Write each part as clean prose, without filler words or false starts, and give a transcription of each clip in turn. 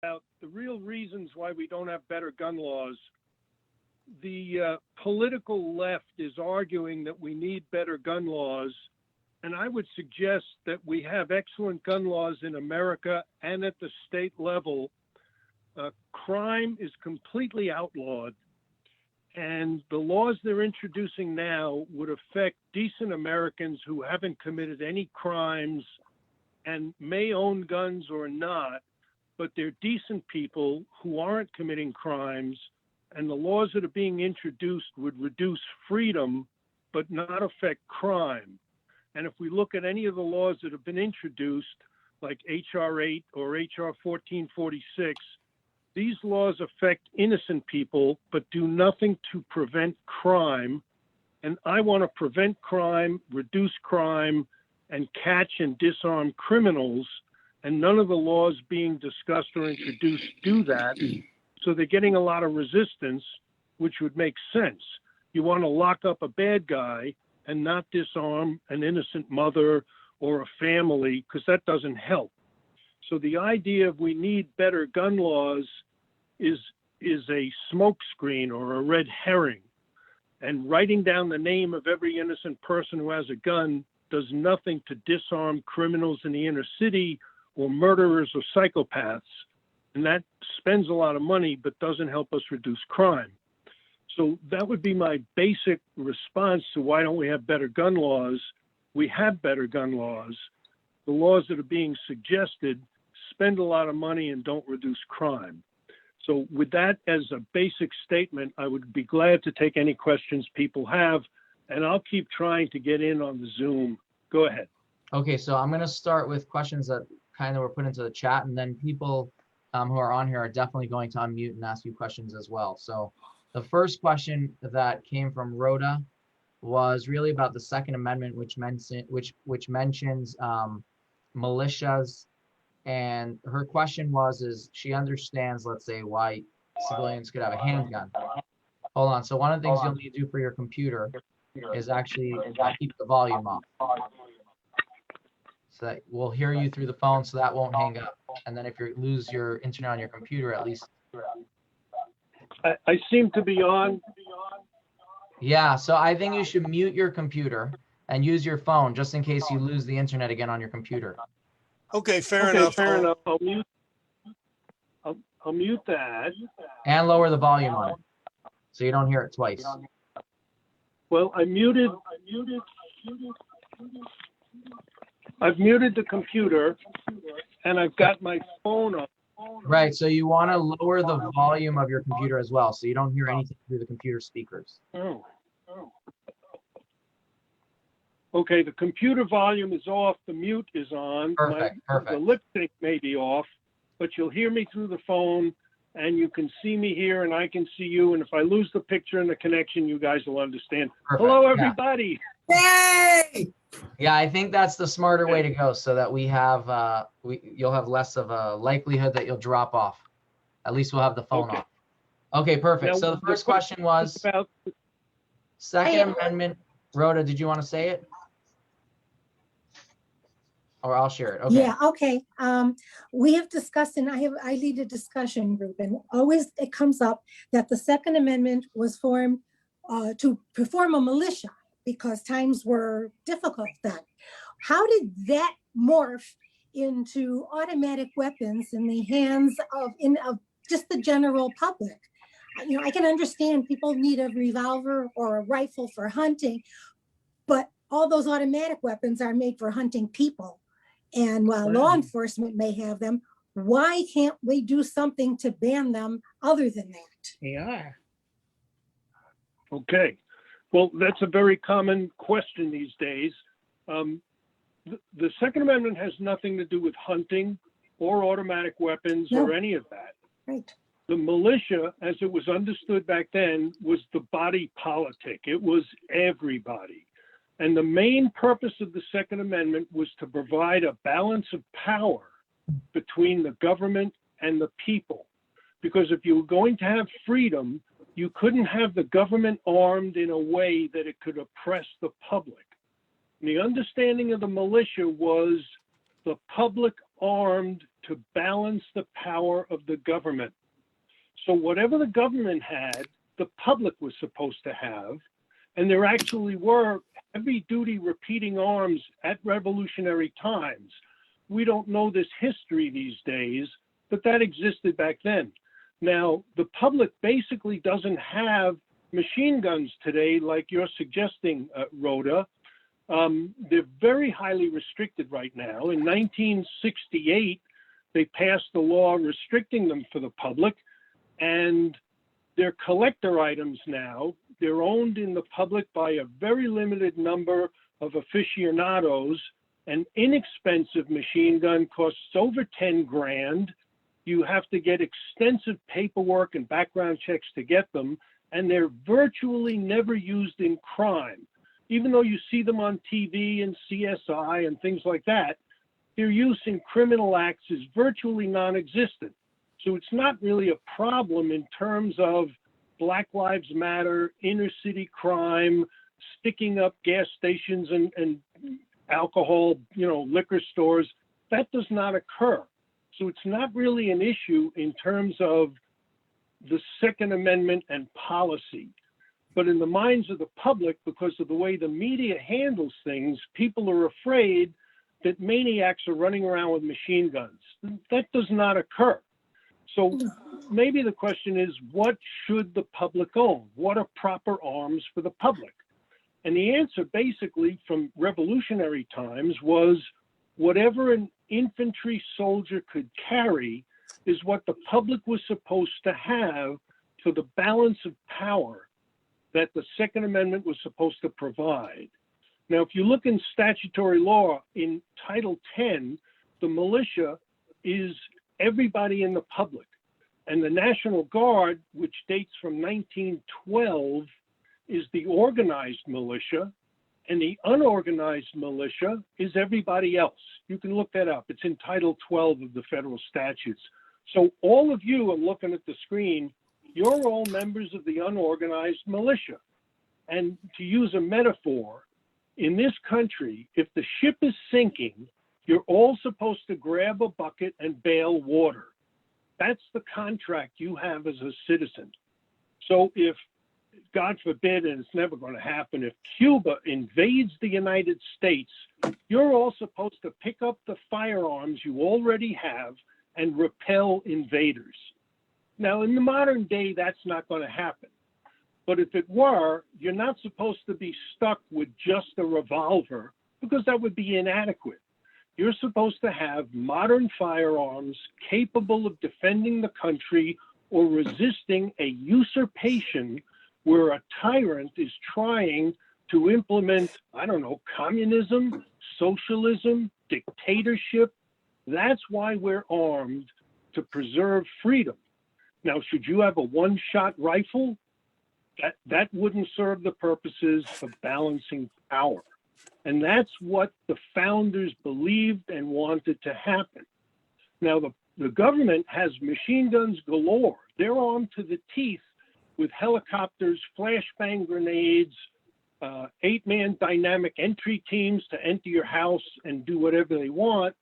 about the real reasons why we don't have better gun laws. The political left is arguing that we need better gun laws, and I would suggest that we have excellent gun laws in America and at the state level. Crime is completely outlawed, and the laws they're introducing now would affect decent Americans who haven't committed any crimes and may own guns or not, but they're decent people who aren't committing crimes, and the laws that are being introduced would reduce freedom but not affect crime. And if we look at any of the laws that have been introduced, like H.R. 8 or H.R. 1446, these laws affect innocent people but do nothing to prevent crime. And I want to prevent crime, reduce crime, and catch and disarm criminals. And none of the laws being discussed or introduced do that. So they're getting a lot of resistance, which would make sense. You want to lock up a bad guy and not disarm an innocent mother or a family, because that doesn't help. So the idea of we need better gun laws is a smokescreen or a red herring. And writing down the name of every innocent person who has a gun does nothing to disarm criminals in the inner city or murderers or psychopaths. And that spends a lot of money but doesn't help us reduce crime. So that would be my basic response to why don't we have better gun laws. We have better gun laws. The laws that are being suggested spend a lot of money and don't reduce crime. So with that as a basic statement, I would be glad to take any questions people have, and I'll keep trying to get in on the Zoom. Go ahead. Okay, so I'm going to start with questions that kind of were put into the chat, and then people who are on here are definitely going to unmute and ask you questions as well. So the first question that came from Rhoda was really about the Second Amendment, which mentions militias. And her question is she understands, let's say, why civilians could have a handgun. Hold on. So one of the things you'll need to do for your computer is actually keep the volume off. So that we'll hear you through the phone, so that won't hang up. And then if you lose your internet on your computer, at least. I seem to be on. Yeah, so I think you should mute your computer and use your phone just in case you lose the internet again on your computer. Okay, fair enough. I'll mute that. And lower the volume on it so you don't hear it twice. Well, I've muted the computer, and I've got my phone on. Right, so you want to lower the volume of your computer as well, so you don't hear anything through the computer speakers. Oh. Okay, the computer volume is off, the mute is on. Perfect. The lip sync may be off, but you'll hear me through the phone, and you can see me here, and I can see you, and if I lose the picture and the connection, you guys will understand. Perfect. Hello, everybody. Yeah. Yay! Yeah, I think that's the smarter way to go, so that we have you'll have less of a likelihood that you'll drop off. At least we'll have the phone off. Okay, perfect. Now, so the first question was about Second Amendment. Rhoda, did you want to say it? Or I'll share it. Okay. Yeah, okay. We have discussed, and I lead a discussion group, and always it comes up that the Second Amendment was formed to perform a militia because times were difficult then. How did that morph into automatic weapons in the hands of just the general public? You know, I can understand people need a revolver or a rifle for hunting, but all those automatic weapons are made for hunting people. And while law enforcement may have them, why can't we do something to ban them other than that? Yeah. Okay. Well, that's a very common question these days. The Second Amendment has nothing to do with hunting or automatic weapons or any of that. Right. The militia, as it was understood back then, was the body politic. It was everybody. And the main purpose of the Second Amendment was to provide a balance of power between the government and the people. Because if you were going to have freedom, you couldn't have the government armed in a way that it could oppress the public. And the understanding of the militia was the public armed to to balance the power of the government. So whatever the government had, the public was supposed to have, and there actually were heavy-duty repeating arms at revolutionary times. We don't know this history these days, but that existed back then. Now, the public basically doesn't have machine guns today like you're suggesting, Rhoda. They're very highly restricted right now. In 1968, they passed a law restricting them for the public, and they're collector items now. They're owned in the public by a very limited number of aficionados. An inexpensive machine gun costs over 10 grand. You have to get extensive paperwork and background checks to get them, and they're virtually never used in crime. Even though you see them on TV and CSI and things like that, their use in criminal acts is virtually non-existent. So it's not really a problem in terms of Black Lives Matter, inner city crime, sticking up gas stations and alcohol, liquor stores. That does not occur. So it's not really an issue in terms of the Second Amendment and policy. But in the minds of the public, because of the way the media handles things, people are afraid that maniacs are running around with machine guns. That does not occur. So maybe the question is, what should the public own? What are proper arms for the public? And the answer basically from revolutionary times was whatever an infantry soldier could carry is what the public was supposed to have for the balance of power that the Second Amendment was supposed to provide. Now, if you look in statutory law in Title 10, the militia is everybody in the public. And the National Guard, which dates from 1912, is the organized militia, and the unorganized militia is everybody else. You can look that up. It's in Title 12 of the federal statutes. So all of you, I'm looking at the screen, you're all members of the unorganized militia. And to use a metaphor, in this country, if the ship is sinking, you're all supposed to grab a bucket and bail water. That's the contract you have as a citizen. So if, God forbid, and it's never going to happen, if Cuba invades the United States, you're all supposed to pick up the firearms you already have and repel invaders. Now, in the modern day, that's not going to happen. But if it were, you're not supposed to be stuck with just a revolver, because that would be inadequate. You're supposed to have modern firearms capable of defending the country or resisting a usurpation where a tyrant is trying to implement, communism, socialism, dictatorship. That's why we're armed, to preserve freedom. Now, should you have a one-shot rifle? That wouldn't serve the purposes of balancing power. And that's what the founders believed and wanted to happen. Now, the government has machine guns galore. They're armed to the teeth with helicopters, flashbang grenades, 8-man dynamic entry teams to enter your house and do whatever they want.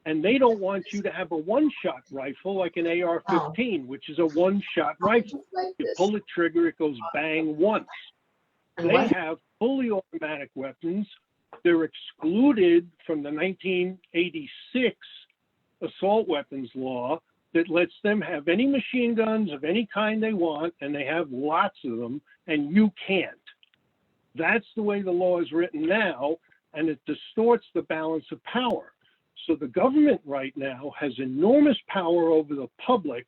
And they don't want you to have a one-shot rifle like an AR-15, which is a one-shot rifle. You pull the trigger, it goes bang once. They have fully automatic weapons. They're excluded from the 1986 assault weapons law that lets them have any machine guns of any kind they want, and they have lots of them, and you can't. That's the way the law is written now, and it distorts the balance of power. So the government right now has enormous power over the public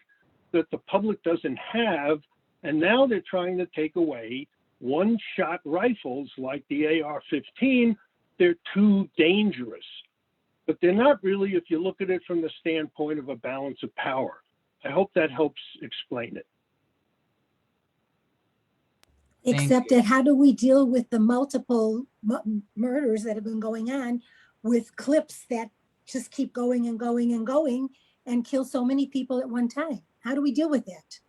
that the public doesn't have, and now they're trying to take away one-shot rifles like the AR-15. They're too dangerous. But they're not really, if you look at it from the standpoint of a balance of power. I hope that helps explain it. Except that how do we deal with the multiple murders that have been going on with clips that just keep going and going and going and kill so many people at one time? How do we deal with that?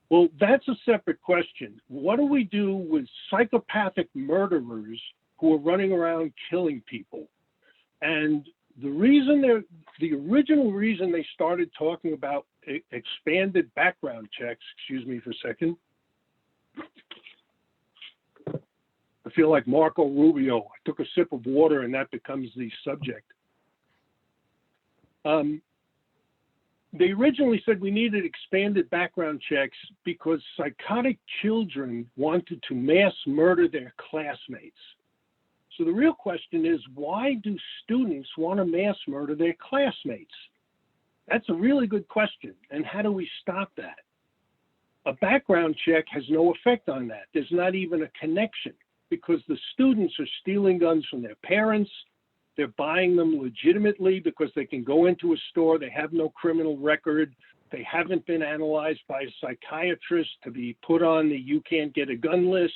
Well, that's a separate question. What do we do with psychopathic murderers who are running around killing people? And the original reason they started talking about expanded background checks, excuse me for a second. I feel like Marco Rubio. I took a sip of water and that becomes the subject. They originally said we needed expanded background checks because psychotic children wanted to mass murder their classmates. So the real question is, why do students want to mass murder their classmates? That's a really good question. And how do we stop that? A background check has no effect on that. There's not even a connection because the students are stealing guns from their parents. They're buying them legitimately because they can go into a store. They have no criminal record. They haven't been analyzed by a psychiatrist to be put on the you can't get a gun list.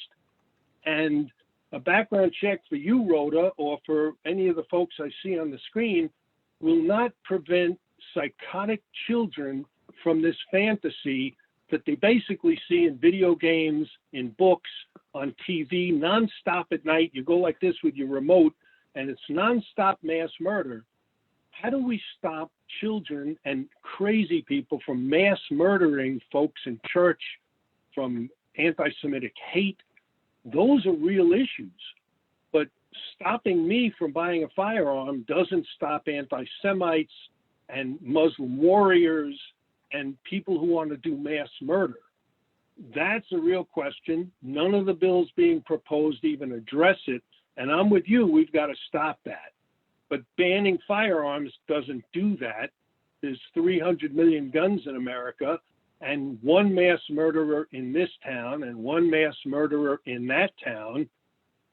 And a background check for you, Rhoda, or for any of the folks I see on the screen will not prevent psychotic children from this fantasy that they basically see in video games, in books, on TV, nonstop at night. You go like this with your remote, and it's nonstop mass murder. How do we stop children and crazy people from mass murdering folks in church, from anti-Semitic hate? Those are real issues. But stopping me from buying a firearm doesn't stop anti-Semites and Muslim warriors and people who want to do mass murder. That's a real question. None of the bills being proposed even address it. And I'm with you, we've got to stop that. But banning firearms doesn't do that. There's 300 million guns in America, and one mass murderer in this town and one mass murderer in that town,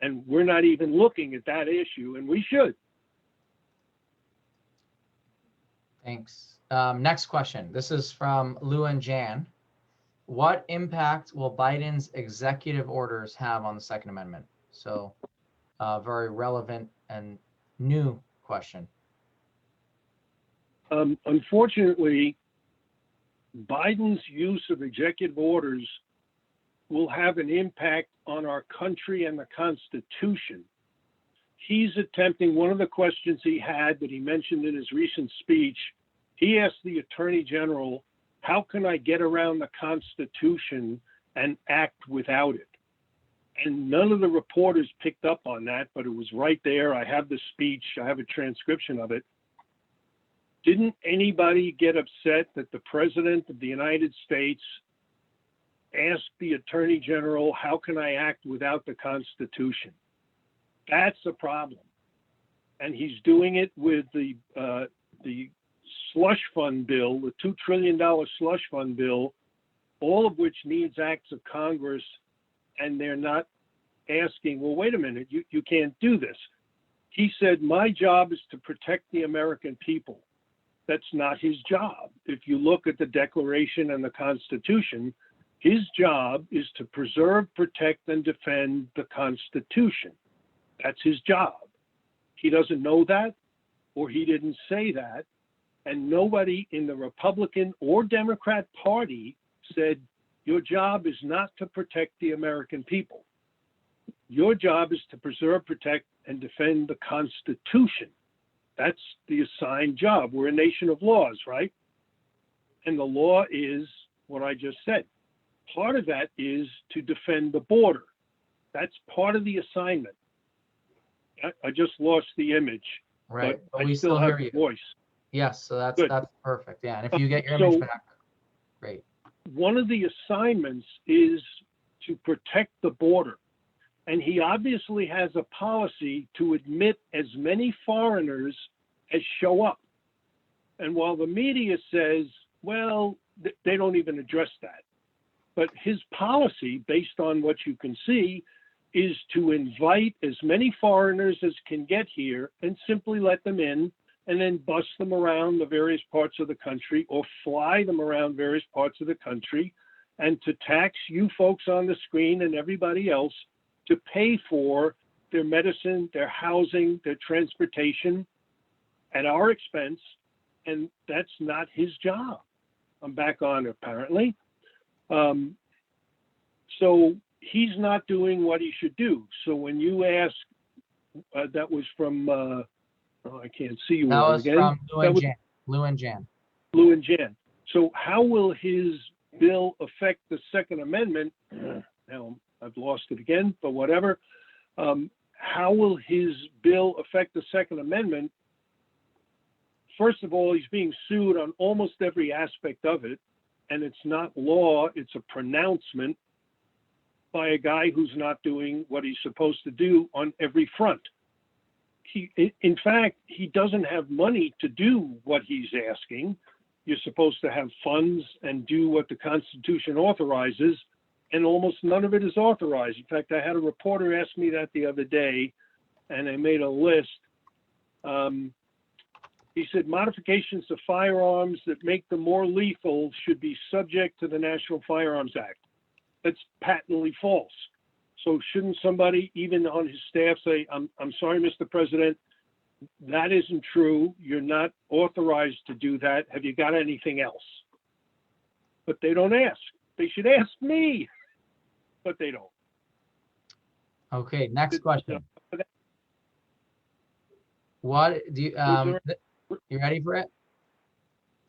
and we're not even looking at that issue, and we should. Thanks. Next question. This is from Lou and Jan. What impact will Biden's executive orders have on the Second Amendment? So, very relevant and new question. Unfortunately, Biden's use of executive orders will have an impact on our country and the Constitution. He's attempting, one of the questions he had that he mentioned in his recent speech, he asked the Attorney General, how can I get around the Constitution and act without it? And none of the reporters picked up on that, but it was right there. I have the speech, I have a transcription of it. Didn't anybody get upset that the President of the United States asked the Attorney General, how can I act without the Constitution? That's a problem. And he's doing it with the slush fund bill, the $2 trillion slush fund bill, all of which needs acts of Congress, and they're not asking, well, wait a minute, you can't do this. He said, my job is to protect the American people. That's not his job. If you look at the Declaration and the Constitution, his job is to preserve, protect, and defend the Constitution. That's his job. He doesn't know that, or he didn't say that, and nobody in the Republican or Democrat Party said, your job is not to protect the American people. Your job is to preserve, protect, and defend the Constitution. That's the assigned job. We're a nation of laws, right? And the law is what I just said. Part of that is to defend the border. That's part of the assignment. I just lost the image. Right, but we I still have hear the you. voice. Yes, so that's Good. that's perfect. Yeah, and if you get your image So- back, great. One of the assignments is to protect the border. And he obviously has a policy to admit as many foreigners as show up. And while the media says, well, they don't even address that. But his policy, based on what you can see, is to invite as many foreigners as can get here and simply let them in and then bus them around the various parts of the country or fly them around various parts of the country, and to tax you folks on the screen and everybody else to pay for their medicine, their housing, their transportation at our expense. And that's not his job. I'm back on apparently. So he's not doing what he should do. So when you ask, that was from Oh, I can't see you That all was again. from Lou That and was Jan. Lou and Jan. Lou and Jan. So how will his bill affect the Second Amendment? Now I've lost it again, but whatever. How will his bill affect the Second Amendment? First of all, he's being sued on almost every aspect of it, and it's not law, it's a pronouncement by a guy who's not doing what he's supposed to do on every front. In fact, he doesn't have money to do what he's asking. You're supposed to have funds and do what the Constitution authorizes, and almost none of it is authorized. In fact, I had a reporter ask me that the other day, and I made a list. He said modifications to firearms that make them more lethal should be subject to the National Firearms Act. That's patently false. So shouldn't somebody, even on his staff, say, I'm sorry, Mr. President, that isn't true. You're not authorized to do that. Have you got anything else? But they don't ask. They should ask me, but they don't. Okay, next question. What do you, you ready for it?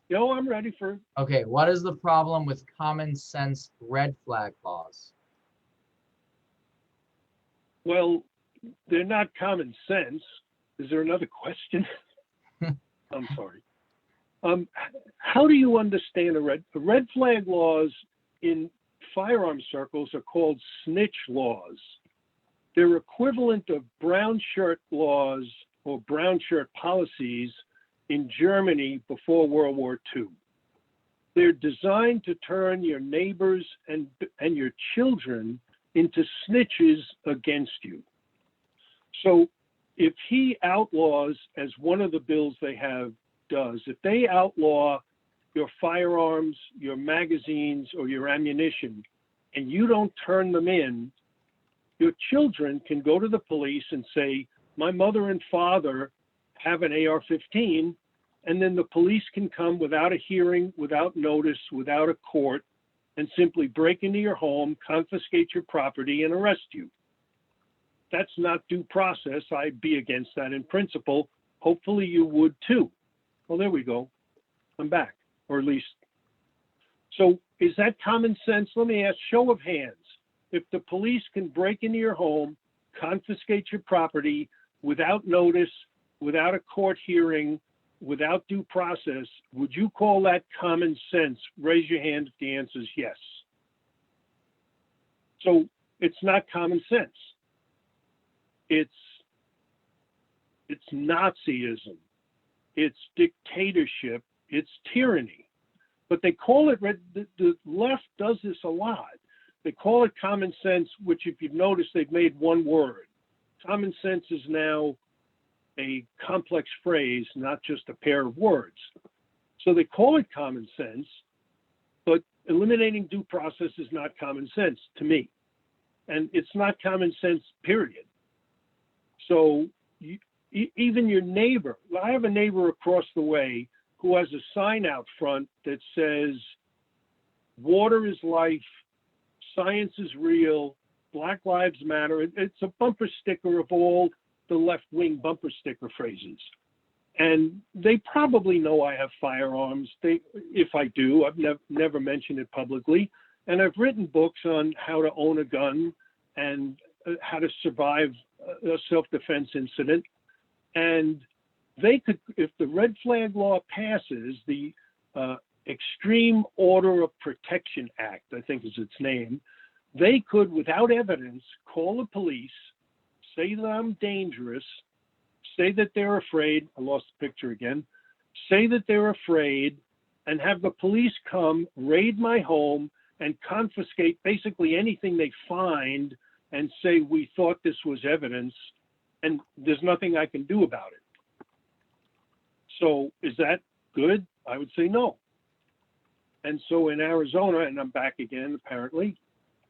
No, I'm ready for it. Okay, what is the problem with common sense red flag laws? Well, they're not common sense. Is there another question? I'm sorry. How do you understand the red flag laws in firearm circles are called snitch laws. They're equivalent of brown shirt laws or brown shirt policies in Germany before World War II. They're designed to turn your neighbors and your children into snitches against you. So if he outlaws, as one of the bills they have does, if they outlaw your firearms, your magazines, or your ammunition, and you don't turn them in, your children can go to the police and say, my mother and father have an AR-15, and then the police can come without a hearing, without notice, without a court, and simply break into your home, confiscate your property, and arrest you. That's not due process. I'd be against that in principle. Hopefully you would too. Well, there we go. I'm back, or at least. So is that common sense? Let me ask, show of hands. If the police can break into your home, confiscate your property without notice, without a court hearing, without due process, would you call that common sense? Raise your hand if the answer is yes. So it's not common sense. It's Nazism. It's dictatorship. It's tyranny. But they call it, the left does this a lot. They call it common sense, which if you've noticed, they've made one word. Common sense is now a complex phrase, not just a pair of words. So they call it common sense, but eliminating due process is not common sense to me. And it's not common sense, period. So even your neighbor, I have a neighbor across the way who has a sign out front that says, water is life, science is real, Black Lives Matter. It's a bumper sticker of all the left-wing bumper sticker phrases. And they probably know I have firearms. If I do, I've never mentioned it publicly. And I've written books on how to own a gun and how to survive a self-defense incident. And they could, if the red flag law passes, the Extreme Order of Protection Act, I think is its name, they could, without evidence, call the police, say that I'm dangerous, say that they're afraid, I lost the picture again, say that they're afraid, and have the police come, raid my home, and confiscate basically anything they find and say, we thought this was evidence, and there's nothing I can do about it. So is that good? I would say no. And so in Arizona, and I'm back again, apparently,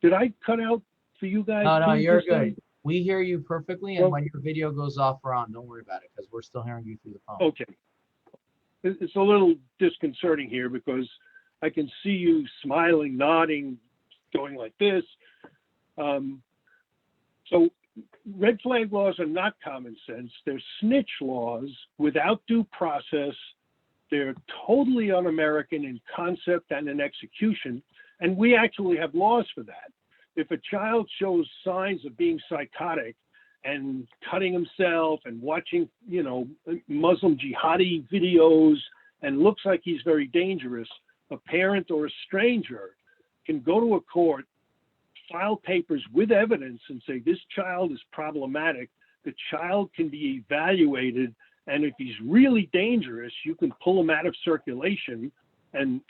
did I cut out for you guys? No, you're good. We hear you perfectly, and when your video goes off, we're on. Don't worry about it, because we're still hearing you through the phone. Okay. It's a little disconcerting here because I can see you smiling, nodding, going like this. So red flag laws are not common sense. They're snitch laws without due process. They're totally un-American in concept and in execution. And we actually have laws for that. If a child shows signs of being psychotic and cutting himself and watching, you know, Muslim jihadi videos and looks like he's very dangerous, a parent or a stranger can go to a court, file papers with evidence and say, this child is problematic. The child can be evaluated. And if he's really dangerous, you can pull him out of circulation and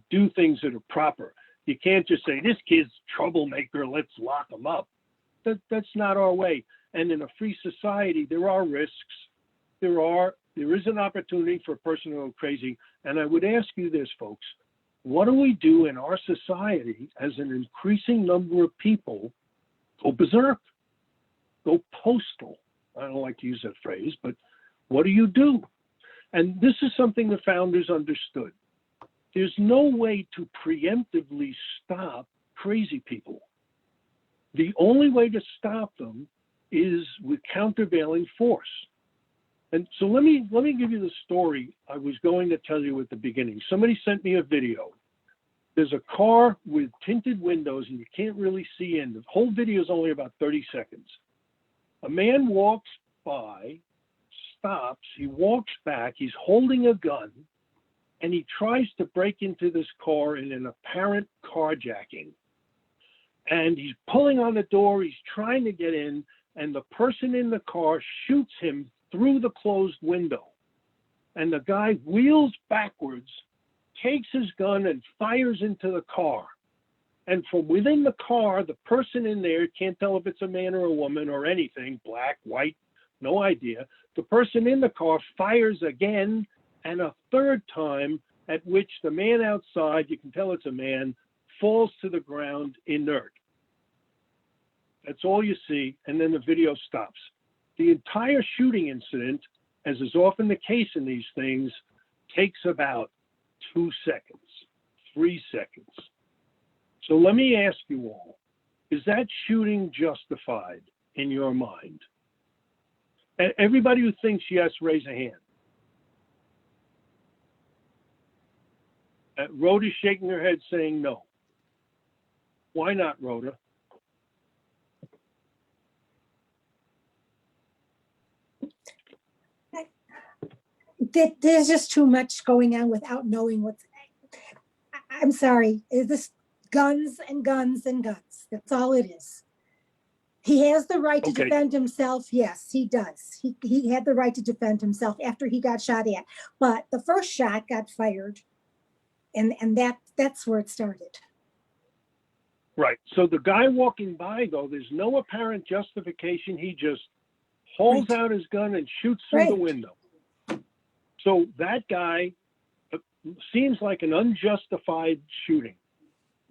do things that are proper. You can't just say, this kid's troublemaker, let's lock him up. That's not our way. And in a free society, there are risks. There is an opportunity for a person to go crazy. And I would ask you this, folks, what do we do in our society as an increasing number of people go berserk, go postal? I don't like to use that phrase, but what do you do? And this is something the founders understood. There's no way to preemptively stop crazy people. The only way to stop them is with countervailing force. And so let me give you the story I was going to tell you at the beginning. Somebody sent me a video. There's a car with tinted windows and you can't really see in. The whole video is only about 30 seconds. A man walks by, stops, he walks back, he's holding a gun, and he tries to break into this car in an apparent carjacking. And he's pulling on the door, he's trying to get in, and the person in the car shoots him through the closed window. And the guy wheels backwards, takes his gun and fires into the car. And from within the car, the person in there, can't tell if it's a man or a woman or anything, black, white, no idea. The person in the car fires again and a third time, at which the man outside, you can tell it's a man, falls to the ground inert. That's all you see, and then the video stops. The entire shooting incident, as is often the case in these things, takes about 2 seconds, 3 seconds. So let me ask you all, is that shooting justified in your mind? Everybody who thinks yes, raise a hand. Rhoda's shaking her head saying no. Why not, Rhoda? There's just too much going on without knowing what's. I'm sorry. Is this guns and guns and guns? That's all it is. He has the right to defend himself. Yes, he does. He had the right to defend himself after he got shot at. But the first shot got fired, and that's where it started. Right. So the guy walking by, though, there's no apparent justification. He just hauls out his gun and shoots through the window. So that guy seems like an unjustified shooting.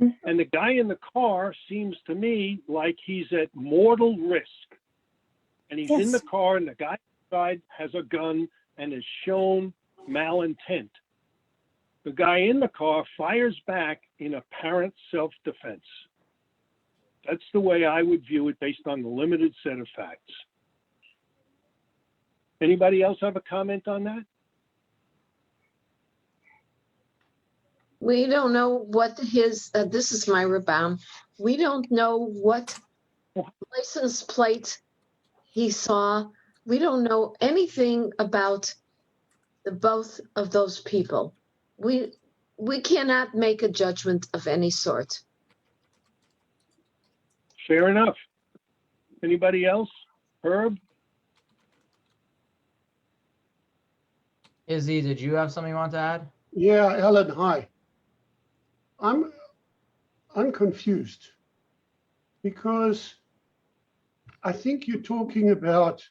Mm-hmm. And the guy in the car seems to me like he's at mortal risk. And he's in the car, and the guy inside has a gun and is shown malintent. The guy in the car fires back in apparent self-defense. That's the way I would view it based on the limited set of facts. Anybody else have a comment on that? We don't know what his, this is Myra Baum. We don't know what license plate he saw. We don't know anything about both of those people. We cannot make a judgment of any sort. Fair enough. Anybody else? Herb? Izzy, did you have something you want to add? Yeah, Ellen, hi. I'm confused because I think you're talking about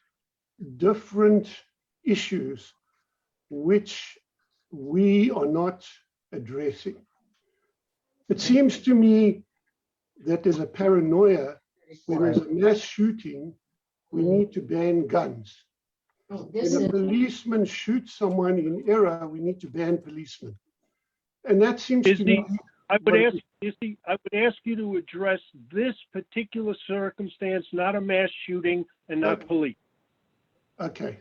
different issues which we are not addressing. It seems to me that there's a paranoia when there's a mass shooting, we need to ban guns. When a policeman shoots someone in error, we need to ban policemen. And that seems to me I would ask, Issy, I would ask you to address this particular circumstance, not a mass shooting and not Okay. police. Okay.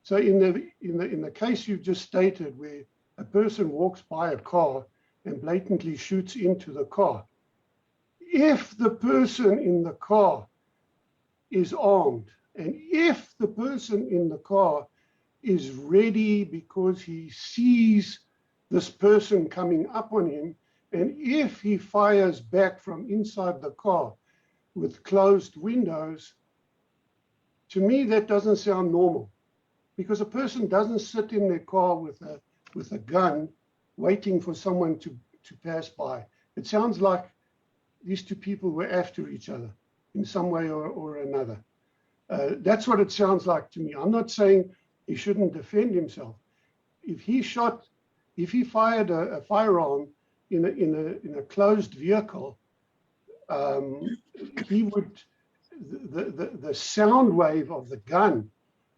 So in the case you've just stated, where a person walks by a car and blatantly shoots into the car, if the person in the car is armed, and if the person in the car is ready because he sees this person coming up on him, and if he fires back from inside the car with closed windows, to me that doesn't sound normal, because a person doesn't sit in their car with a gun waiting for someone to pass by. It sounds like these two people were after each other in some way or another. That's what it sounds like to me. I'm not saying he shouldn't defend himself. If he fired a firearm in a closed vehicle, he would, the sound wave of the gun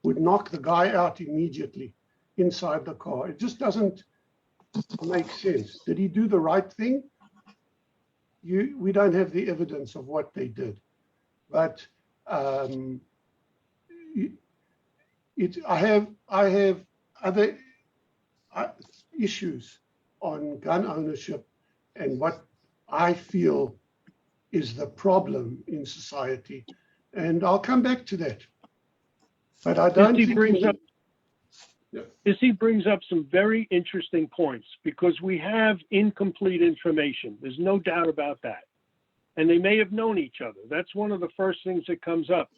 would knock the guy out immediately inside the car. It just doesn't make sense. Did he do the right thing? We don't have the evidence of what they did, but I have other issues on gun ownership and what I feel is the problem in society, and I'll come back to that. But I don't think Issy brings up some very interesting points, because we have incomplete information. There's no doubt about that. And they may have known each other. That's one of the first things that comes up.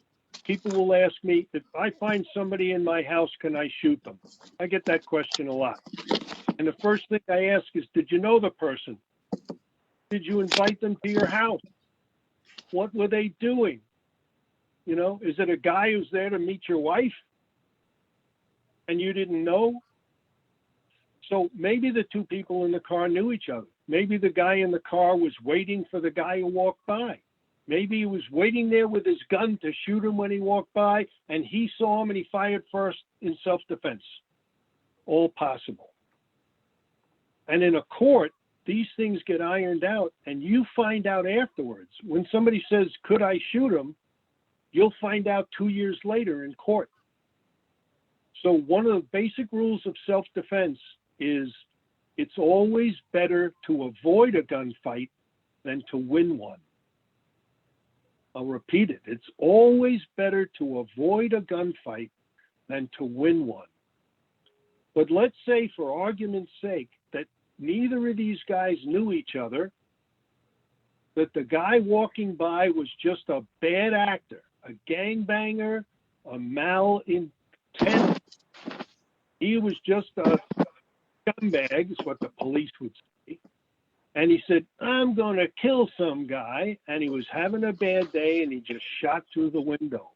People will ask me, if I find somebody in my house, can I shoot them? I get that question a lot. And the first thing I ask is, did you know the person? Did you invite them to your house? What were they doing? You know, is it a guy who's there to meet your wife and you didn't know? So maybe the two people in the car knew each other. Maybe the guy in the car was waiting for the guy who walked by. Maybe he was waiting there with his gun to shoot him when he walked by, and he saw him and he fired first in self-defense. All possible. And in a court, these things get ironed out, and you find out afterwards. When somebody says, could I shoot him? You'll find out 2 years later in court. So one of the basic rules of self-defense is it's always better to avoid a gunfight than to win one. I'll repeat it. It's always better to avoid a gunfight than to win one. But let's say, for argument's sake, that neither of these guys knew each other, that the guy walking by was just a bad actor, a gangbanger, a malintent. He was just a scumbag, is what the police would say. And he said, I'm going to kill some guy. And he was having a bad day, and he just shot through the window.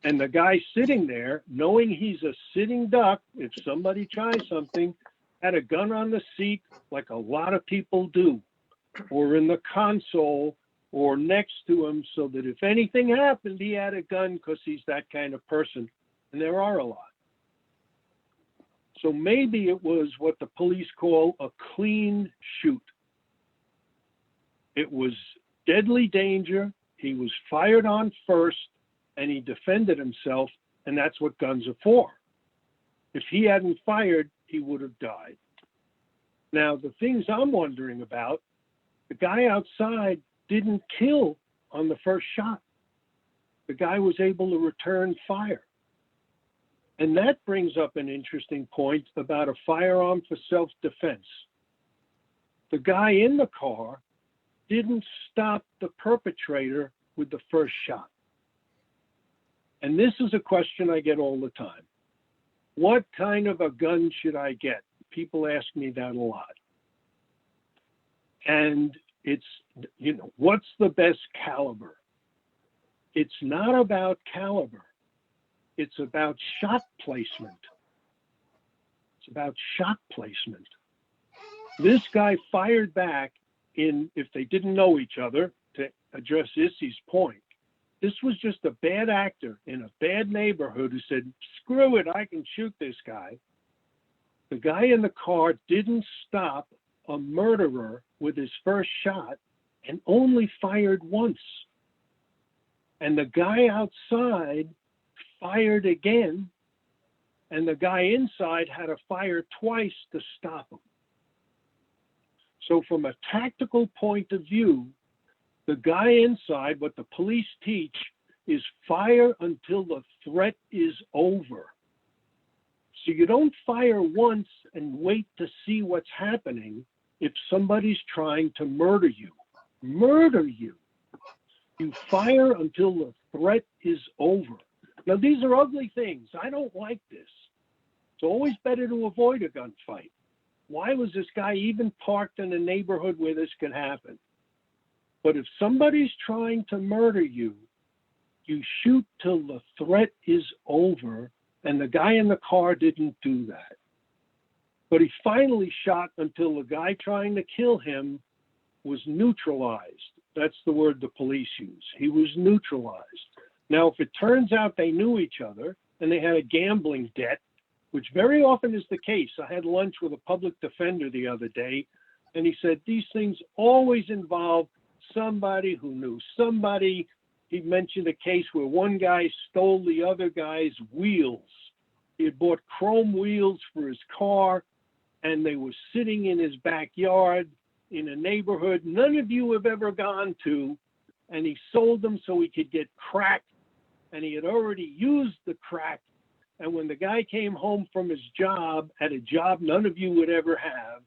And the guy sitting there, knowing he's a sitting duck, if somebody tries something, had a gun on the seat like a lot of people do, or in the console, or next to him, so that if anything happened, he had a gun because he's that kind of person. And there are a lot. So maybe it was what the police call a clean shoot. It was deadly danger. He was fired on first, and he defended himself, and that's what guns are for. If he hadn't fired, he would have died. Now, the things I'm wondering about, the guy outside didn't kill on the first shot. The guy was able to return fire. And that brings up an interesting point about a firearm for self-defense. The guy in the car didn't stop the perpetrator with the first shot. And this is a question I get all the time. What kind of a gun should I get? People ask me that a lot. And it's, what's the best caliber? It's not about caliber. It's about shot placement. It's about shot placement. This guy fired back if they didn't know each other, to address Issy's point. This was just a bad actor in a bad neighborhood who said, screw it, I can shoot this guy. The guy in the car didn't stop a murderer with his first shot and only fired once. And the guy outside fired again, and the guy inside had to fire twice to stop him. So from a tactical point of view, the guy inside, what the police teach is fire until the threat is over. So you don't fire once and wait to see what's happening if somebody's trying to murder you. Murder you. You fire until the threat is over. Now, these are ugly things. I don't like this. It's always better to avoid a gunfight. Why was this guy even parked in a neighborhood where this could happen? But if somebody's trying to murder you, you shoot till the threat is over, and the guy in the car didn't do that. But he finally shot until the guy trying to kill him was neutralized. That's the word the police use. He was neutralized. Now, if it turns out they knew each other and they had a gambling debt, which very often is the case. I had lunch with a public defender the other day, and he said these things always involve somebody who knew somebody. He mentioned a case where one guy stole the other guy's wheels. He had bought chrome wheels for his car, and they were sitting in his backyard in a neighborhood none of you have ever gone to, and he sold them so he could get crack, and he had already used the crack. And when the guy came home from his job, at a job none of you would ever have,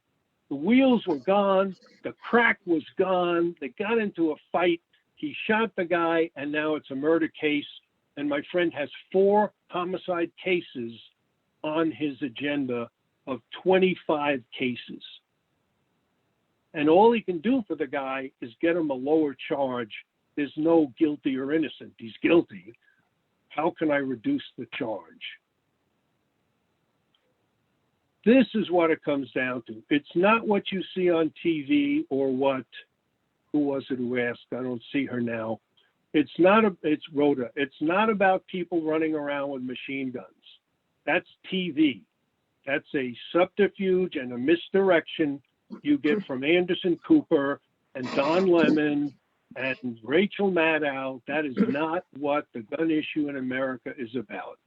the wheels were gone, the crack was gone, they got into a fight, he shot the guy, and now it's a murder case. And my friend has 4 homicide cases on his agenda of 25 cases. And all he can do for the guy is get him a lower charge. There's no guilty or innocent. He's guilty. How can I reduce the charge? This is what it comes down to. It's not what you see on TV or what, who was it who asked? I don't see her now. It's Rhoda. It's not about people running around with machine guns. That's TV. That's a subterfuge and a misdirection you get from Anderson Cooper and Don Lemon and Rachel Maddow. That is not what the gun issue in America is about.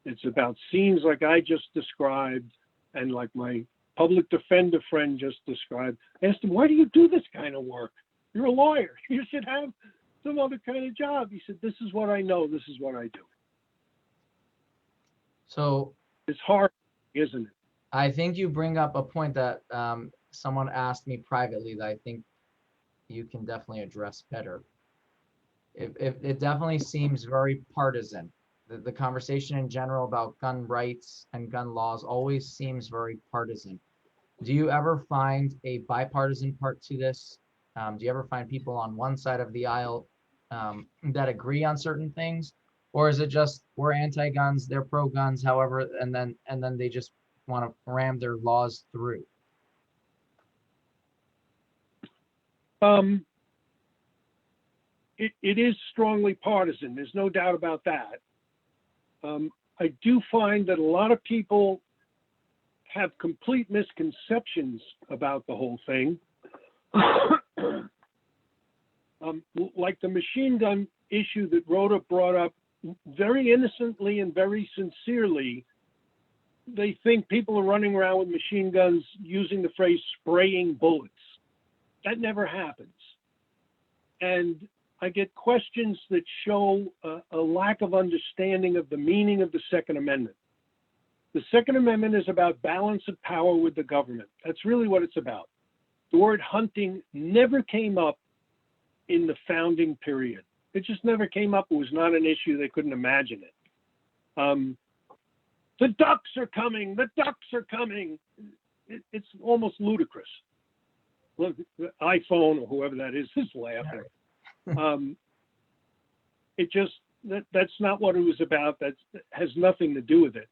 It's about scenes like I just described and like my public defender friend just described. I asked him, why do you do this kind of work? You're a lawyer. You should have some other kind of job. He said, this is what I know. This is what I do. So it's hard, isn't it? I think you bring up a point that someone asked me privately that I think you can definitely address better. It definitely seems very partisan. The conversation in general about gun rights and gun laws always seems very partisan. Do you ever find a bipartisan part to this? Do you ever find people on one side of the aisle that agree on certain things? Or is it just we're anti-guns, they're pro-guns, however, and then they just want to ram their laws through? It is strongly partisan. There's no doubt about that. I do find that a lot of people have complete misconceptions about the whole thing. Like the machine gun issue that Rhoda brought up very innocently and very sincerely. They think people are running around with machine guns using the phrase spraying bullets. That never happens. And I get questions that show a lack of understanding of the meaning of the Second Amendment. The Second Amendment is about balance of power with the government. That's really what it's about. The word hunting never came up in the founding period. It just never came up. It was not an issue. They couldn't imagine it. The ducks are coming. The ducks are coming. It's almost ludicrous. Look, the iPhone or whoever that is laughing. That's not what it was about. That has nothing to do with it.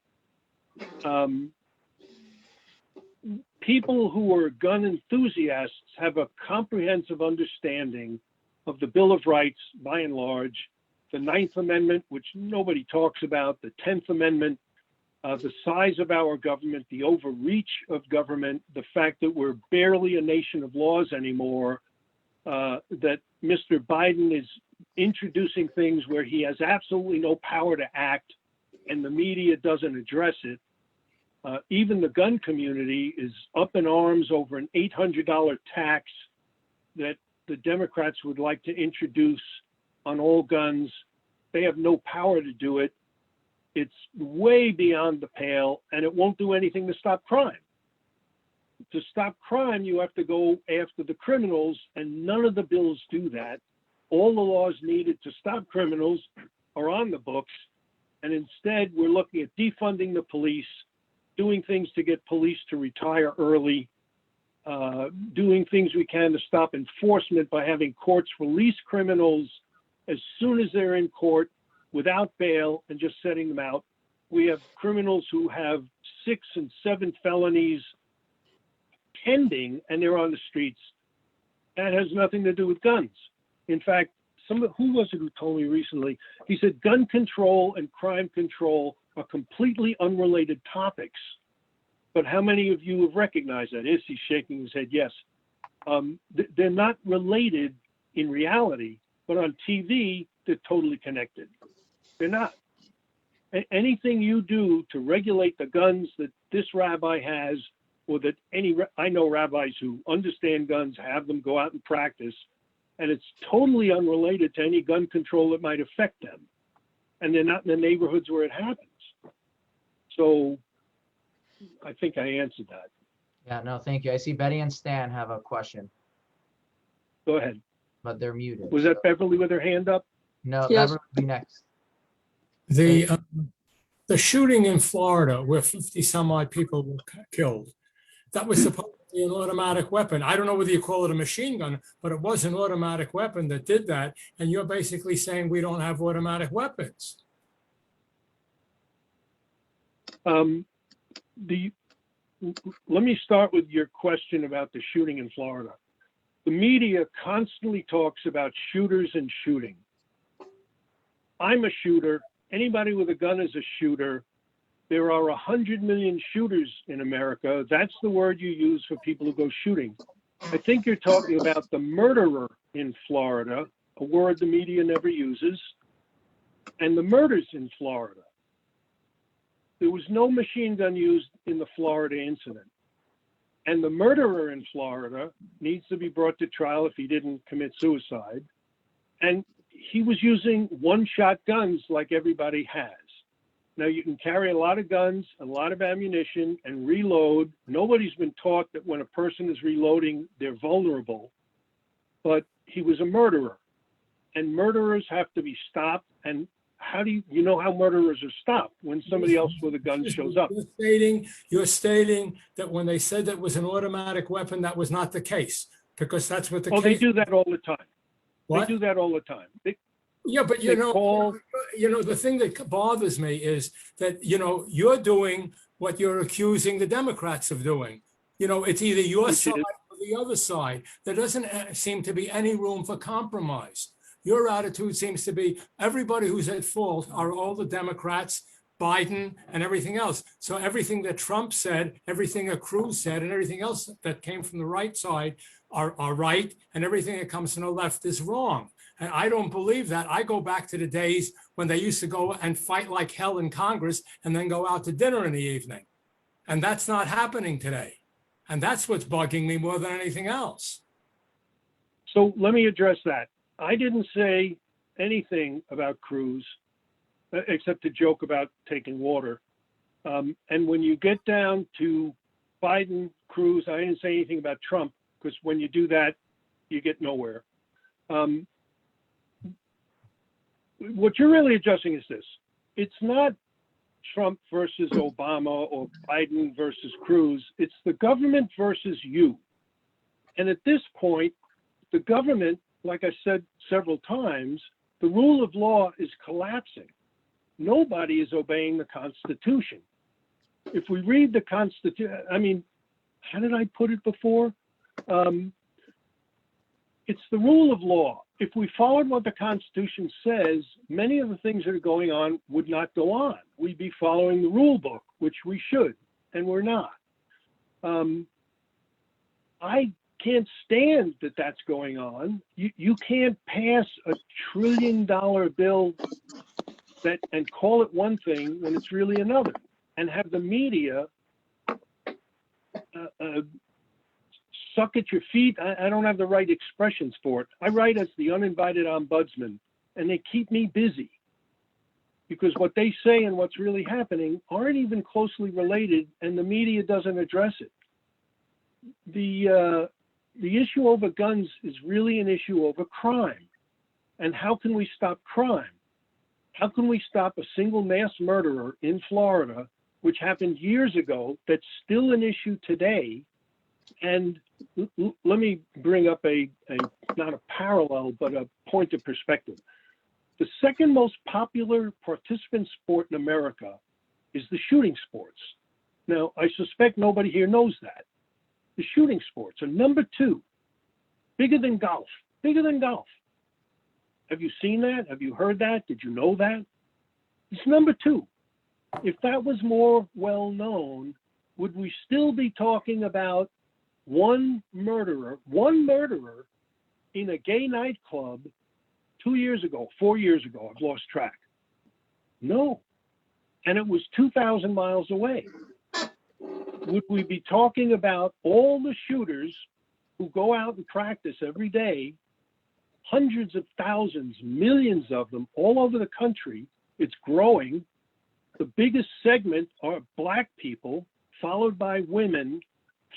People who are gun enthusiasts have a comprehensive understanding of the Bill of Rights, by and large, the 9th Amendment, which nobody talks about, the 10th Amendment, the size of our government, the overreach of government, the fact that we're barely a nation of laws anymore, that Mr. Biden is introducing things where he has absolutely no power to act and the media doesn't address it. Even the gun community is up in arms over an $800 tax that the Democrats would like to introduce on all guns. They have no power to do it. It's way beyond the pale, and it won't do anything to stop crime. To stop crime, you have to go after the criminals, and none of the bills do that. All the laws needed to stop criminals are on the books, and instead we're looking at defunding the police, doing things to get police to retire early, doing things we can to stop enforcement by having courts release criminals as soon as they're in court without bail and just setting them out. We have criminals who have 6 and 7 felonies pending and they're on the streets. That has nothing to do with guns. In fact, who was it who told me recently? He said gun control and crime control are completely unrelated topics. But how many of you have recognized that? He's shaking his head, yes. They're not related in reality, but on TV, they're totally connected. They're not. Anything you do to regulate the guns that this rabbi has, or that I know rabbis who understand guns, have them go out and practice, and it's totally unrelated to any gun control that might affect them. And they're not in the neighborhoods where it happens. So I think I answered that. Yeah, no, thank you. I see Betty and Stan have a question, Go ahead. but they're muted. Was that Beverly with her hand up? No, Yes. Beverly will be next. The shooting in Florida where 50 some odd people were killed, that was supposed to be an automatic weapon. I don't know whether you call it a machine gun, but it was an automatic weapon that did that. And you're basically saying we don't have automatic weapons. Let me start with your question about the shooting in Florida. The media constantly talks about shooters and shooting. I'm a shooter. Anybody with a gun is a shooter. There are 100 million shooters in America. That's the word you use for people who go shooting. I think you're talking about the murderer in Florida, a word the media never uses, and the murders in Florida. There was no machine gun used in the Florida incident. And the murderer in Florida needs to be brought to trial if he didn't commit suicide. And he was using one-shot guns like everybody has. Now, you can carry a lot of guns, a lot of ammunition, and reload. Nobody's been taught that when a person is reloading, they're vulnerable. But he was a murderer. And murderers have to be stopped. And how do you know how murderers are stopped? When somebody else with a gun shows up. You're stating that when they said that was an automatic weapon, that was not the case, because that's what the case. They do that all the time. What? They do that all the time. Yeah, but the thing that bothers me is that, you're doing what you're accusing the Democrats of doing. It's either your side or the other side. There doesn't seem to be any room for compromise. Your attitude seems to be everybody who's at fault are all the Democrats, Biden, and everything else. So everything that Trump said, everything that Cruz said, and everything else that came from the right side are right, and everything that comes from the left is wrong. And I don't believe that. I go back to the days when they used to go and fight like hell in Congress and then go out to dinner in the evening. And that's not happening today. And that's what's bugging me more than anything else. So let me address that. I didn't say anything about Cruz, except to joke about taking water. And when you get down to Biden, Cruz, I didn't say anything about Trump, because when you do that, you get nowhere. What you're really addressing is this. It's not Trump versus Obama or Biden versus Cruz. It's the government versus you. And at this point, the government, like I said several times, the rule of law is collapsing. Nobody is obeying the Constitution. If we read the Constitution, how did I put it before? It's the rule of law. If we followed what the Constitution says, many of the things that are going on would not go on. We'd be following the rule book. which we should, and we're not. I can't stand that that's going on. You can't pass a $1 trillion bill and call it one thing when it's really another, and have the media suck at your feet. I don't have the right expressions for it. I write as the uninvited ombudsman, and they keep me busy because what they say and what's really happening aren't even closely related, and the media doesn't address it. The issue over guns is really an issue over crime. And how can we stop crime? How can we stop a single mass murderer in Florida, which happened years ago, that's still an issue today? And let me bring up not a parallel, but a point of perspective. The second most popular participant sport in America is the shooting sports. Now, I suspect nobody here knows that. The shooting sports are number 2, bigger than golf, bigger than golf. Have you seen that? Have you heard that? Did you know that? It's number 2. If that was more well known, would we still be talking about one murderer in a gay nightclub 2 years ago, 4 years ago? I've lost track. No. And it was 2,000 miles away. Would we be talking about all the shooters who go out and practice every day, hundreds of thousands, millions of them all over the country? It's growing. The biggest segment are Black people, followed by women,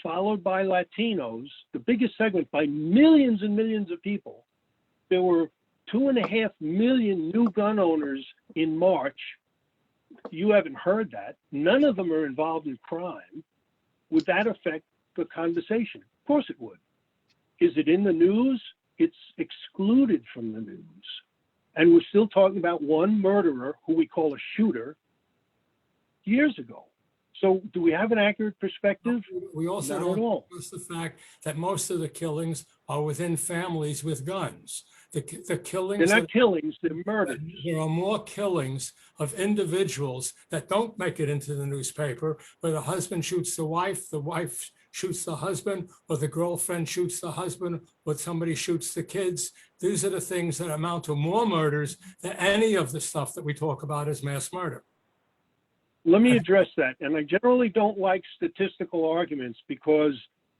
followed by Latinos, the biggest segment by millions and millions of people. There were 2.5 million new gun owners in March. You haven't heard that. None of them are involved in crime. Would that affect the conversation? Of course it would. Is it in the news? It's excluded from the news. And we're still talking about one murderer who we call a shooter years ago. So do we have an accurate perspective? We also Not at all. don't discuss the fact that most of the killings are within families with guns. The killings— They're not killings, they're murders. There are more killings of individuals that don't make it into the newspaper, where the husband shoots the wife shoots the husband, or the girlfriend shoots the husband, or somebody shoots the kids. These are the things that amount to more murders than any of the stuff that we talk about as mass murder. Let me address that. And I generally don't like statistical arguments because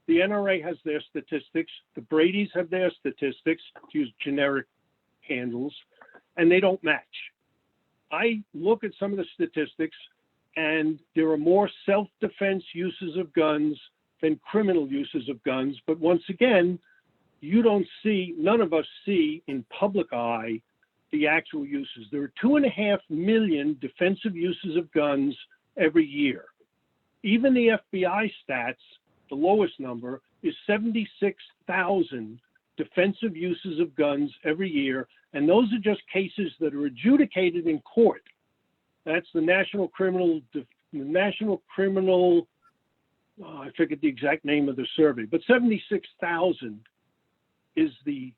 the NRA has their statistics, the Brady's have their statistics, to use generic handles, and they don't match. I look at some of the statistics, and there are more self-defense uses of guns than criminal uses of guns. But once again, you don't see, none of us see in public eye the actual uses. There are 2.5 million defensive uses of guns every year. Even the FBI stats, the lowest number is 76,000 defensive uses of guns every year. And those are just cases that are adjudicated in court. That's the National Criminal, I forget the exact name of the survey, but 76,000 is the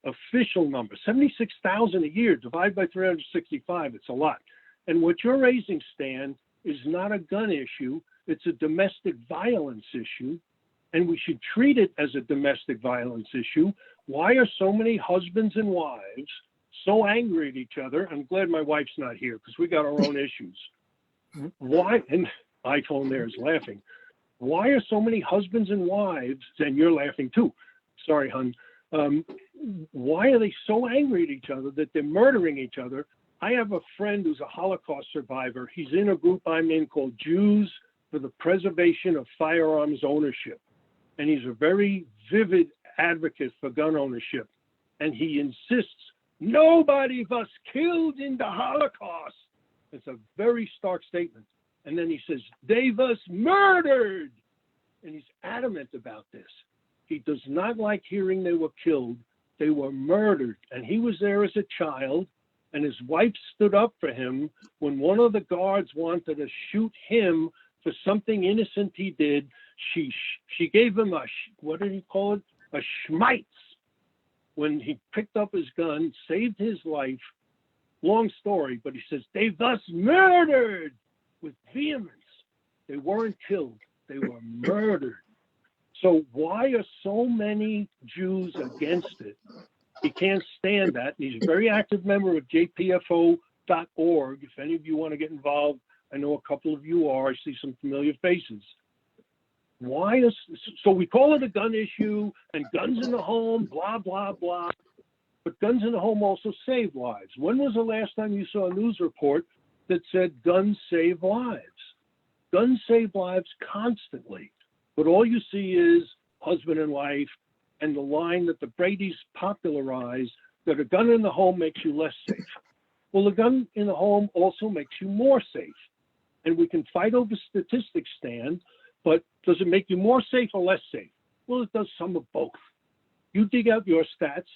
official number. 76,000 a year, divided by 365, it's a lot. And what you're raising, Stan, is not a gun issue, it's a domestic violence issue, and we should treat it as a domestic violence issue. Why are so many husbands and wives so angry at each other? I'm glad my wife's not here because we got our own issues. Why, and iPhone there is laughing. Why are so many husbands and wives, and you're laughing too, sorry, hun, why are they so angry at each other that they're murdering each other? I have a friend who's a Holocaust survivor. He's in a group I'm in called Jews for the Preservation of Firearms Ownership. And he's a very vivid advocate for gun ownership. And he insists, nobody was killed in the Holocaust. It's a very stark statement. And then he says, they was murdered. And he's adamant about this. He does not like hearing they were killed. They were murdered. And he was there as a child. And his wife stood up for him when one of the guards wanted to shoot him for something innocent he did. She gave him what did he call it? A schmeitz. When he picked up his gun, saved his life. Long story, but he says, they thus murdered with vehemence. They weren't killed. They were murdered. So why are so many Jews against it? He can't stand that. He's a very active member of jpfo.org. If any of you want to get involved, I know a couple of you are. I see some familiar faces. So we call it a gun issue and guns in the home, blah, blah, blah. But guns in the home also save lives. When was the last time you saw a news report that said guns save lives? Guns save lives constantly. But all you see is husband and wife and the line that the Brady's popularized, that a gun in the home makes you less safe. Well, a gun in the home also makes you more safe. And we can fight over statistics, Stan, but does it make you more safe or less safe? Well, it does some of both. You dig out your stats,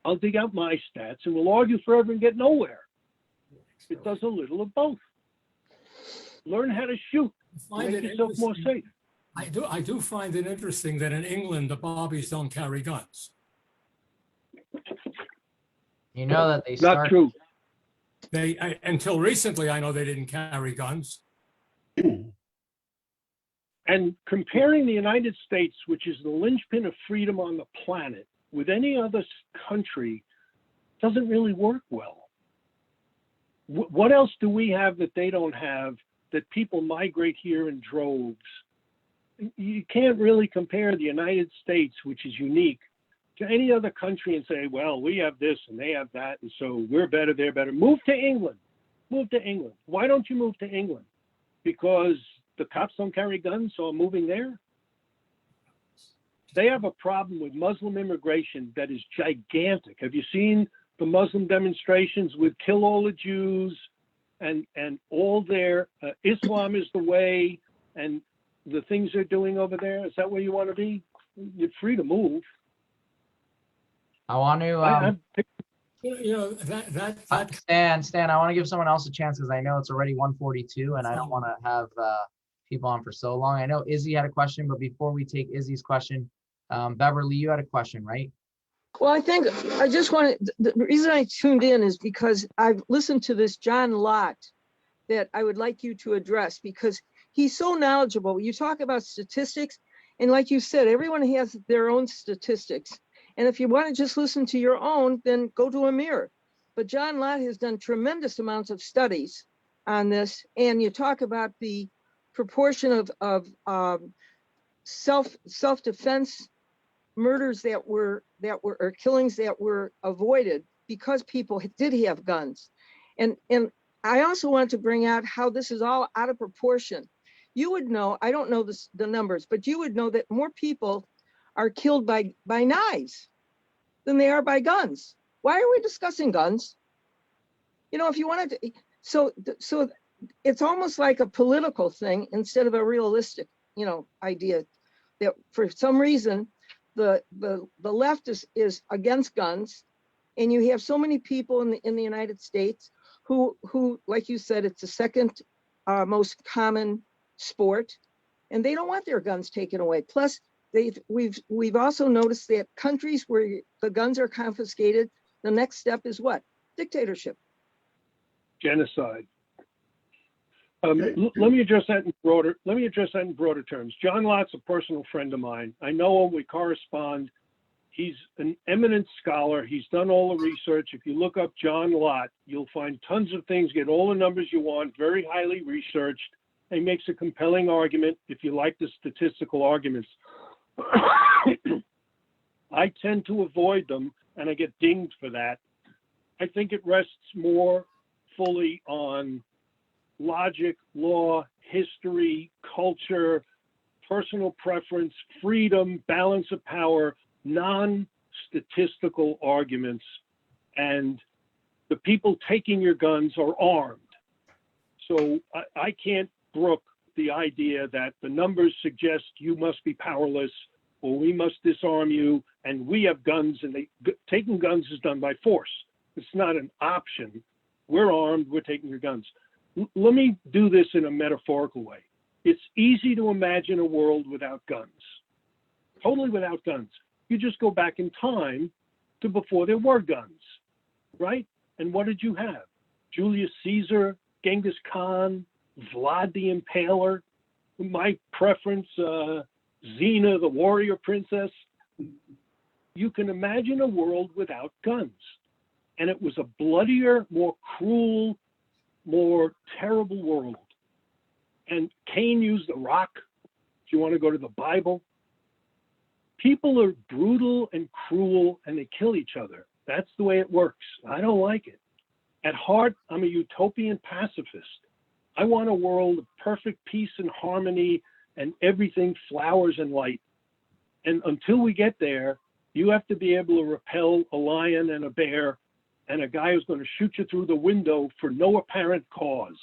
I'll dig out my stats, and we'll argue forever and get nowhere. It does a little of both. Learn how to shoot, make yourself more safe. I do find it interesting that in England, the Barbies don't carry guns. You know that they Not start. true. Until recently, I know they didn't carry guns. And comparing the United States, which is the linchpin of freedom on the planet, with any other country doesn't really work well. What else do we have that they don't have, that people migrate here in droves? You can't really compare the United States, which is unique, to any other country and say, well, we have this and they have that, and so we're better, they're better. Move to England. Move to England. Why don't you move to England? Because the cops don't carry guns, so I'm moving there? They have a problem with Muslim immigration that is gigantic. Have you seen the Muslim demonstrations with kill all the Jews and all their Islam is the way and the things they're doing over there? Is that where you want to be? You're free to move. I want to. Stan, I want to give someone else a chance because I know it's already 1:42 and I don't want to have people on for so long. I know Izzy had a question, but before we take Izzy's question, Beverly, you had a question, right? Well, I just wanted, the reason I tuned in is because I've listened to this John Lott that I would like you to address because he's so knowledgeable. You talk about statistics, and like you said, everyone has their own statistics. And if you want to just listen to your own, then go to a mirror. But John Lott has done tremendous amounts of studies on this. And you talk about the proportion of self-defense murders or killings that were avoided because people did have guns. And I also want to bring out how this is all out of proportion. You would know, I don't know the numbers, but you would know that more people are killed by knives than they are by guns. Why are we discussing guns? You know, if you wanted to, so it's almost like a political thing instead of a realistic, idea that for some reason the left is against guns, and you have so many people in the United States who, like you said, it's the second most common sport, and they don't want their guns taken away. Plus, we've also noticed that countries where the guns are confiscated, the next step is what? Dictatorship. Genocide. Let me address that in broader terms. John Lott's a personal friend of mine. I know him. We correspond. He's an eminent scholar. He's done all the research. If you look up John Lott, you'll find tons of things. Get all the numbers you want. Very highly researched. He makes a compelling argument. If you like the statistical arguments, I tend to avoid them, and I get dinged for that. I think it rests more fully on logic, law, history, culture, personal preference, freedom, balance of power, non-statistical arguments, and the people taking your guns are armed. So I can't brook the idea that the numbers suggest you must be powerless or we must disarm you and we have guns, and taking guns is done by force. It's not an option. We're armed, we're taking your guns. Let me do this in a metaphorical way. It's easy to imagine a world without guns, totally without guns. You just go back in time to before there were guns, right? And what did you have? Julius Caesar, Genghis Khan, Vlad the Impaler. my preference, Xena, the warrior princess. You can imagine a world without guns. And it was a bloodier, more cruel, more terrible world. And Cain used a rock, if you want to go to the Bible. People are brutal and cruel and they kill each other. That's the way it works. I don't like it. At heart, I'm a utopian pacifist. I want a world of perfect peace and harmony and everything flowers and light. And until we get there, you have to be able to repel a lion and a bear and a guy who's going to shoot you through the window for no apparent cause.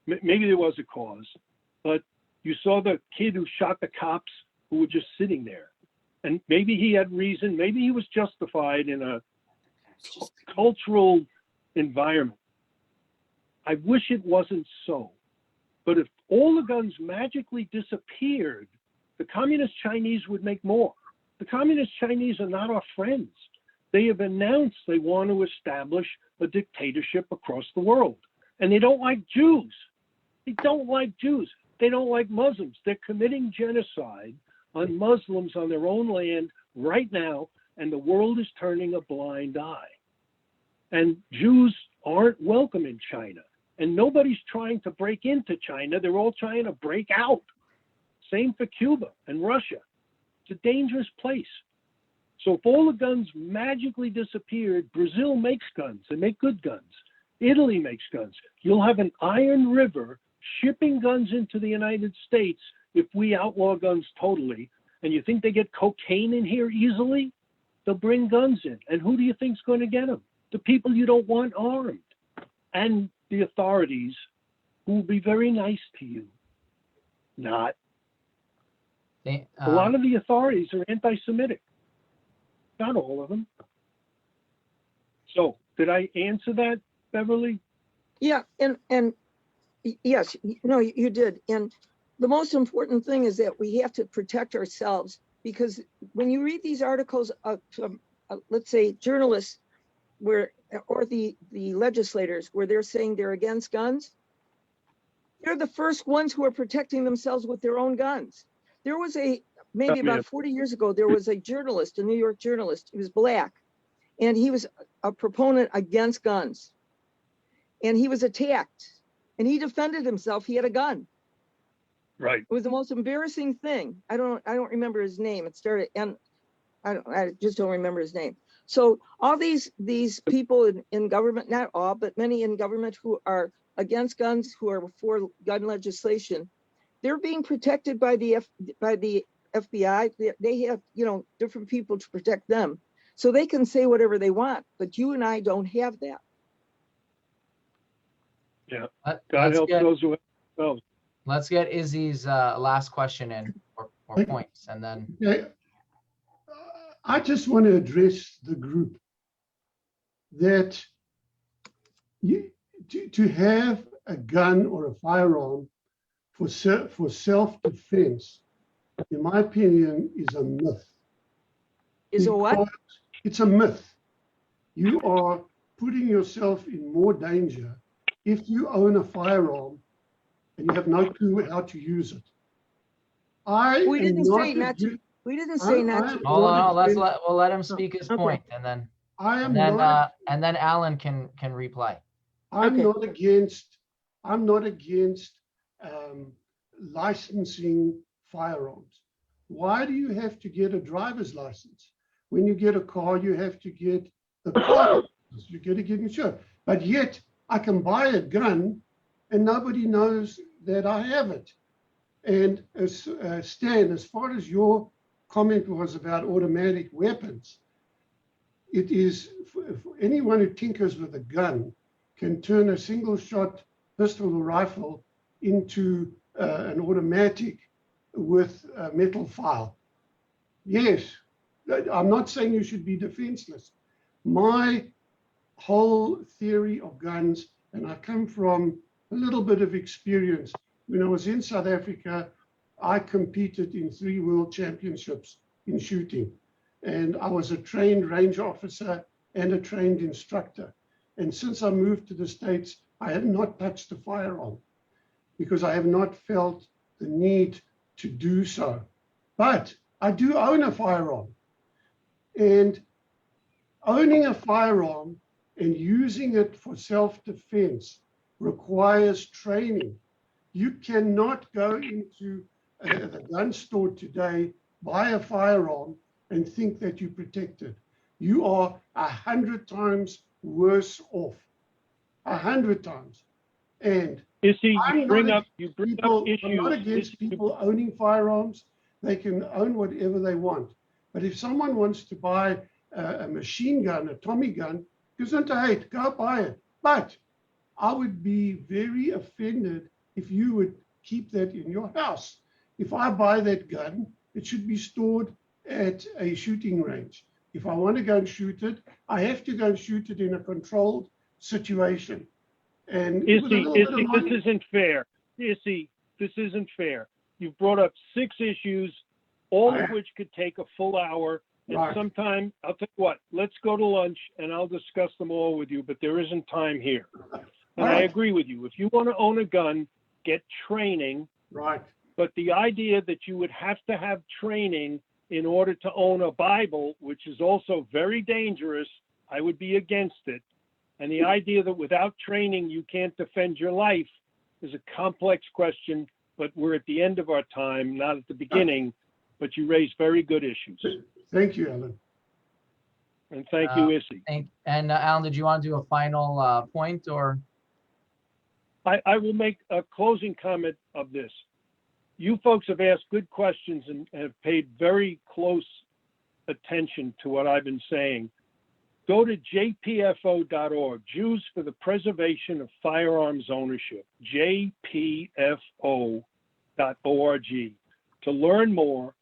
Maybe there was a cause, but you saw the kid who shot the cops who were just sitting there. And maybe he had reason, maybe he was justified in a cultural environment. I wish it wasn't so. But if all the guns magically disappeared, the communist Chinese would make more. The communist Chinese are not our friends. They have announced they want to establish a dictatorship across the world. And they don't like Jews. They don't like Jews. They don't like Muslims. They're committing genocide on Muslims on their own land right now, and the world is turning a blind eye. And Jews aren't welcome in China. And nobody's trying to break into China. They're all trying to break out. Same for Cuba and Russia. It's a dangerous place. So if all the guns magically disappeared, Brazil makes guns. They make good guns. Italy makes guns. You'll have an iron river shipping guns into the United States if we outlaw guns totally. And you think they get cocaine in here easily? They'll bring guns in. And who do you think's going to get them? The people you don't want armed. And the authorities who will be very nice to you. Not. A lot of the authorities are anti-Semitic. Not all of them. So, did I answer that, Beverly? Yeah, and yes, no, you did. And the most important thing is that we have to protect ourselves, because when you read these articles of, let's say, journalists or the legislators where they're saying they're against guns, they're the first ones who are protecting themselves with their own guns. There was maybe about 40 years ago, there was a journalist, a New York journalist. He was black, and he was a proponent against guns. And he was attacked, and he defended himself. He had a gun. Right. It was the most embarrassing thing. I don't remember his name. It started, and I just don't remember his name. So all these people in government, not all, but many in government who are against guns, who are for gun legislation, they're being protected by the FBI. They have, different people to protect them. So they can say whatever they want, but you and I don't have that. Yeah, God help those who help. Let's get Izzy's last question in, or points, and then. Okay. I just want to address the group that to have a gun or a firearm for self-defense, in my opinion, is a myth. Is a what? It's a myth. You are putting yourself in more danger if you own a firearm and you have no clue how to use it. We didn't say not to. Hold on, we'll let him speak his point, and then and then Alan can reply. I'm not against licensing firearms. Why do you have to get a driver's license? When you get a car, you have to get the car license. You got to get insured. But yet, I can buy a gun and nobody knows that I have it. And Stan, as far as your comment was about automatic weapons, it is for anyone who tinkers with a gun can turn a single shot pistol or rifle into an automatic with a metal file. Yes, I'm not saying you should be defenseless. My whole theory of guns, and I come from a little bit of experience. When I was in South Africa, I competed in 3 world championships in shooting. And I was a trained range officer and a trained instructor. And since I moved to the States, I have not touched a firearm because I have not felt the need to do so. But I do own a firearm, and owning a firearm and using it for self-defense requires training. You cannot go into the gun store today, buy a firearm, and think that you're protected. You are 100 times worse off, 100 times. And Issy, I'm you bring not up I'm not issues. against people owning firearms. They can own whatever they want. But if someone wants to buy a machine gun, a Tommy gun, gesundheit, go buy it. But I would be very offended if you would keep that in your house. If I buy that gun, it should be stored at a shooting range. If I want to go and shoot it, I have to go and shoot it in a controlled situation. And with a little bit of Issy, money, this isn't fair. Issy, this isn't fair. You've brought up 6 issues, all of which could take a full hour. And Right. sometime, I'll tell you what, let's go to lunch and I'll discuss them all with you, but there isn't time here. And I Right. agree with you. If you want to own a gun, get training. Right. But the idea that you would have to have training in order to own a Bible, which is also very dangerous, I would be against it. And the idea that without training you can't defend your life is a complex question, but we're at the end of our time, not at the beginning. But you raise very good issues. Thank you, Alan. And thank you, Issy. And Alan, did you want to do a final point or? I will make a closing comment of this. You folks have asked good questions and have paid very close attention to what I've been saying. Go to jpfo.org, Jews for the Preservation of Firearms Ownership, jpfo.org, to learn more,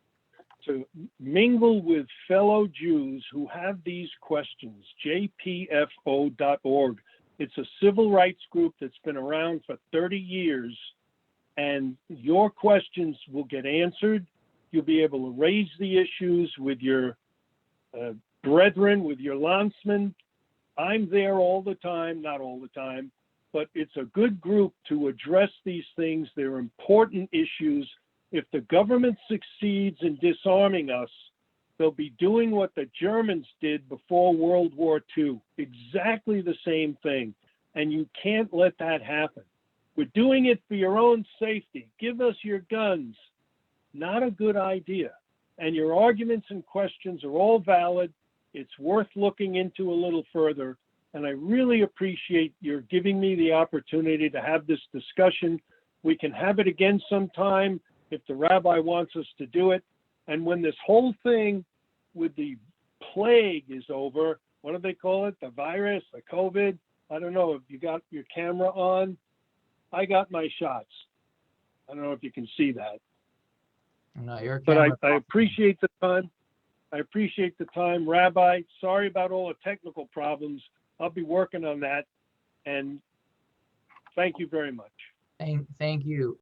to mingle with fellow Jews who have these questions, jpfo.org. It's a civil rights group that's been around for 30 years, and your questions will get answered. You'll be able to raise the issues with your brethren, with your landsmen. I'm there all the time, not all the time, but it's a good group to address these things. They're important issues. If the government succeeds in disarming us, they'll be doing what the Germans did before World War II, exactly the same thing. And you can't let that happen. We're doing it for your own safety. Give us your guns. Not a good idea. And your arguments and questions are all valid. It's worth looking into a little further. And I really appreciate your giving me the opportunity to have this discussion. We can have it again sometime if the rabbi wants us to do it. And when this whole thing with the plague is over, what do they call it? The virus, the COVID? I don't know if you got your camera on. I got my shots. I don't know if you can see that. No, your But camera. I appreciate the time. I appreciate the time. Rabbi, sorry about all the technical problems. I'll be working on that. And thank you very much. Thank you.